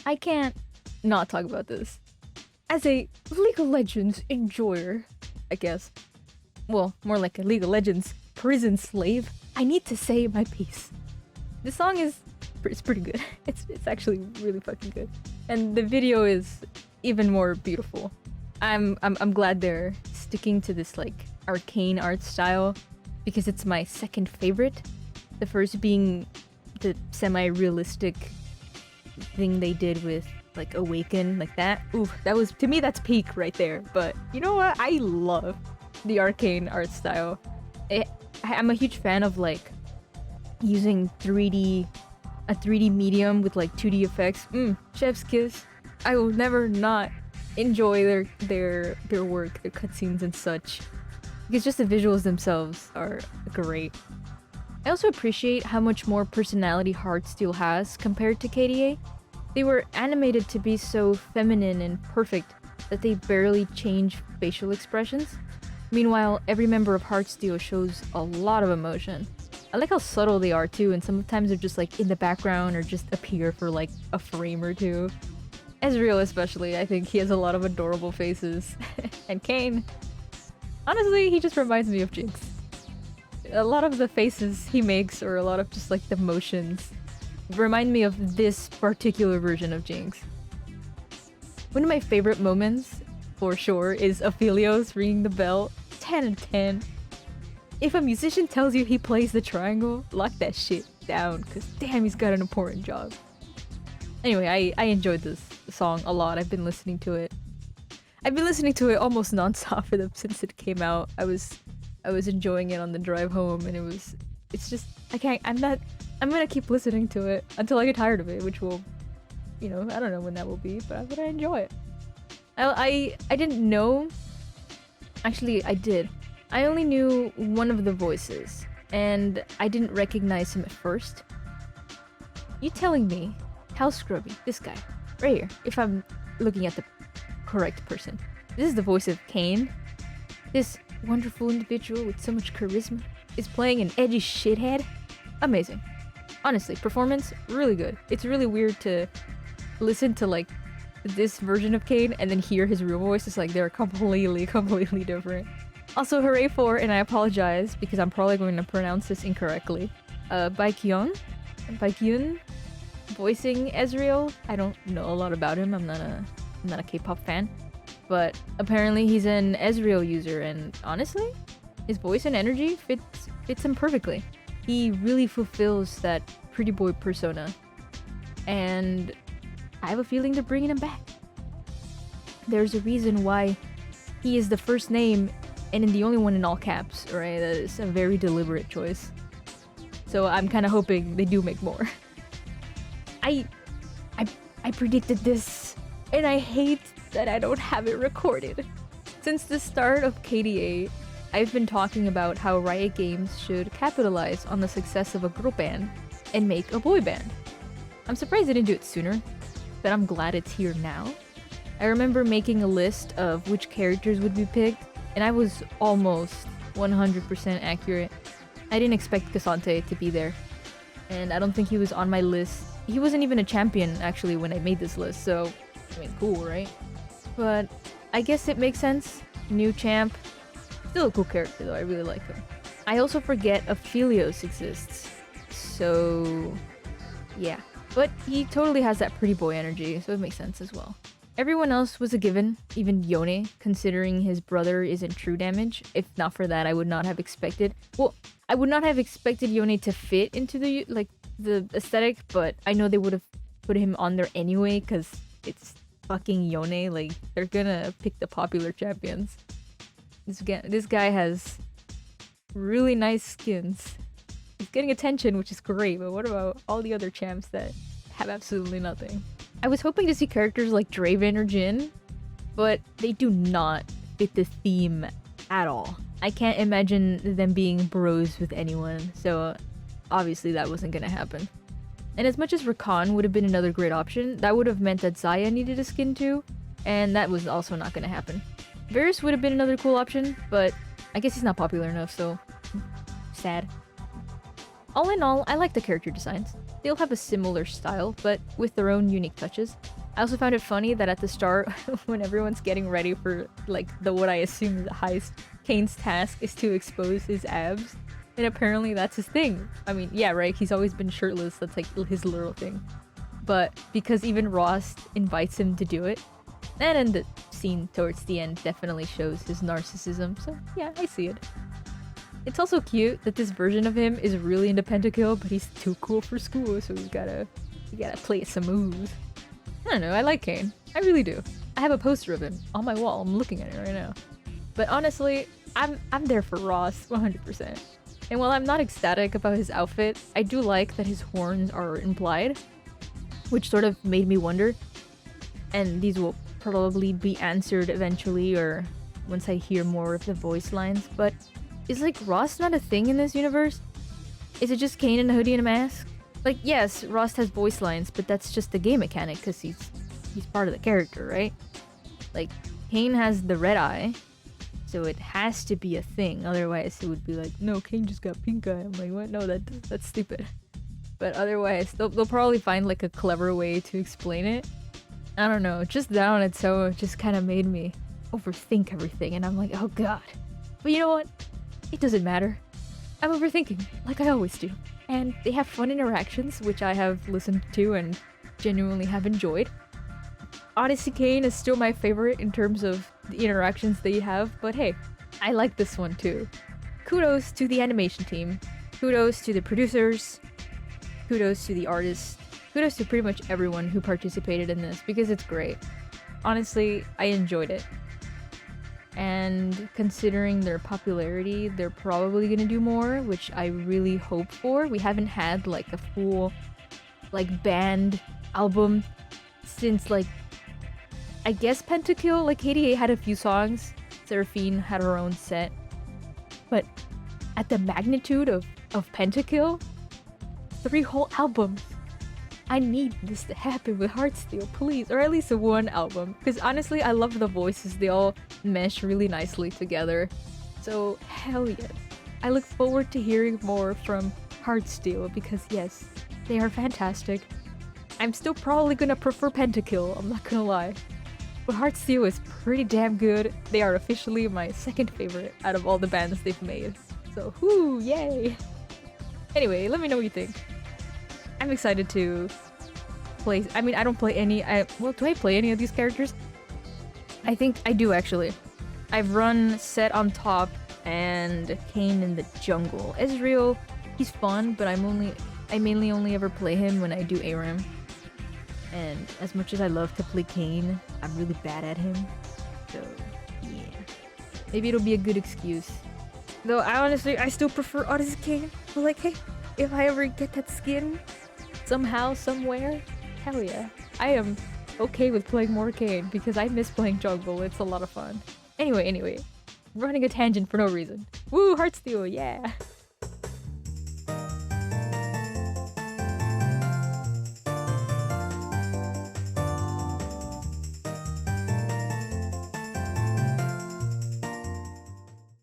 I can't not talk about this. As a League of Legends enjoyer, I guess. Well, more like a League of Legends prison slave. I need to say my piece. This song is it's pretty good. It's actually really fucking good. And the video is even more beautiful. I'm glad they're sticking to this like arcane art style because it's my second favorite. The first being the semi-realistic thing they did with like Awaken, like that. Ooh, that was, to me, that's peak right there. But you know what? I love the arcane art style. I'm a huge fan of like using a 3D medium with like 2D effects. Chef's kiss. I will never not enjoy their work, their cutscenes and such. Because just the visuals themselves are great. I also appreciate how much more personality Heartsteel has compared to KDA. They were animated to be so feminine and perfect that they barely change facial expressions. Meanwhile, every member of Heartsteel shows a lot of emotion. I like how subtle they are too, and sometimes they're just like in the background or just appear for like a frame or two. Ezreal especially, I think he has a lot of adorable faces. And Kayn, honestly, he just reminds me of Jinx. A lot of the faces he makes, or a lot of just like the motions, remind me of this particular version of Jinx. One of my favorite moments, for sure, is Aphelios ringing the bell. 10 and 10. If a musician tells you he plays the triangle, lock that shit down, cause damn, he's got an important job. Anyway, I enjoyed this song a lot. I've been listening to it. I've been listening to it almost non-stop since it came out. I was enjoying it on the drive home, and it's just, I'm gonna keep listening to it until I get tired of it, which will, you know, I don't know when that will be, but I'm gonna enjoy it. I didn't know, actually I did. I only knew one of the voices, and I didn't recognize him at first. You telling me how Scruby, this guy, right here, if I'm looking at the correct person, this is the voice of Kayn, this wonderful individual with so much charisma, is playing an edgy shithead? Amazing. Honestly, performance, really good. It's really weird to listen to like this version of Kayn and then hear his real voice. It's like they're completely different. Also, hooray for, and I apologize because I'm probably going to pronounce this incorrectly, BAEKHYUN voicing Ezreal. I don't know a lot about him. I'm not a K-pop fan, but apparently he's an Ezreal user, and honestly, his voice and energy fits him perfectly. He really fulfills that pretty boy persona, and I have a feeling they're bringing him back. There's a reason why he is the first name and the only one in all caps, right? That is a very deliberate choice. So I'm kind of hoping they do make more. I predicted this, and I hate that I don't have it recorded. Since the start of KDA, I've been talking about how Riot Games should capitalize on the success of a girl band and make a boy band. I'm surprised they didn't do it sooner, but I'm glad it's here now. I remember making a list of which characters would be picked, and I was almost 100% accurate. I didn't expect Cassante to be there, and I don't think he was on my list. He wasn't even a champion, actually, when I made this list, so, I mean, cool, right? But I guess it makes sense. New champ. Still a cool character, though. I really like him. I also forget Aphelios exists, so yeah. But he totally has that pretty boy energy, so it makes sense as well. Everyone else was a given, even Yone, considering his brother isn't true damage. If not for that, I would not have expected... Well, I would not have expected Yone to fit into the aesthetic, but I know they would have put him on there anyway, because it's fucking Yone. Like, they're gonna pick the popular champions. This guy has really nice skins. He's getting attention, which is great, but what about all the other champs that have absolutely nothing? I was hoping to see characters like Draven or Jhin, but they do not fit the theme at all. I can't imagine them being bros with anyone, so obviously that wasn't gonna happen. And as much as Rakan would have been another great option, that would have meant that Xayah needed a skin too, and that was also not gonna happen. Varus would have been another cool option, but I guess he's not popular enough, so sad. All in all, I like the character designs. They all have a similar style, but with their own unique touches. I also found it funny that at the start, when everyone's getting ready for like what I assume is the heist, Kane's task is to expose his abs, and apparently that's his thing. I mean, yeah, right, he's always been shirtless, that's like his literal thing. But because even Ross invites him to do it, and then the scene towards the end definitely shows his narcissism, so yeah, I see it. It's also cute that this version of him is really into pentakill, but he's too cool for school, so we gotta play some moves. I don't know, I like Kane. I really do. I have a poster of him on my wall. I'm looking at it right now. But honestly, I'm there for Ross 100%. And while I'm not ecstatic about his outfit, I do like that his horns are implied, which sort of made me wonder. And these will probably be answered eventually or once I hear more of the voice lines, but is like Ross not a thing in this universe? Is it just Kane in a hoodie and a mask? Like, yes, Ross has voice lines, but that's just the game mechanic because he's part of the character, right? Like, Kane has the red eye, so it has to be a thing. Otherwise, it would be like, no, Kane just got pink eye. I'm like, what? No, that's stupid. But otherwise, they'll probably find like a clever way to explain it. I don't know, just that on its own just kind of made me overthink everything, and I'm like, oh god. But you know what? It doesn't matter. I'm overthinking, like I always do. And they have fun interactions, which I have listened to and genuinely have enjoyed. Odyssey Kane is still my favorite in terms of the interactions they have, but hey, I like this one too. Kudos to the animation team. Kudos to the producers. Kudos to the artists. Kudos to pretty much everyone who participated in this, because it's great. Honestly, I enjoyed it. And considering their popularity, they're probably gonna do more, which I really hope for. We haven't had like a full like band album since like I guess Pentakill. Like KDA had a few songs, Seraphine had her own set, but at the magnitude of Pentakill, 3 whole albums. I need this to happen with Heartsteel, please, or at least a 1 album. Because honestly, I love the voices. They all mesh really nicely together. So, hell yes. I look forward to hearing more from Heartsteel because yes, they are fantastic. I'm still probably gonna prefer Pentakill, I'm not gonna lie. But Heartsteel is pretty damn good. They are officially my 2nd favorite out of all the bands they've made. So, whoo, yay! Anyway, let me know what you think. I'm excited to play. I mean, I don't play any. Well, do I play any of these characters? I think I do actually. I've run Set on top and Kane in the jungle. Ezreal, he's fun, but I mainly only ever play him when I do ARAM. And as much as I love to play Kane, I'm really bad at him. So yeah, maybe it'll be a good excuse. Though I still prefer Odyssey Kane. But like, hey, if I ever get that skin. Somehow, somewhere, hell yeah. I am okay with playing more Kane because I miss playing jungle. It's a lot of fun. Anyway, running a tangent for no reason. Woo, Heartsteel, yeah!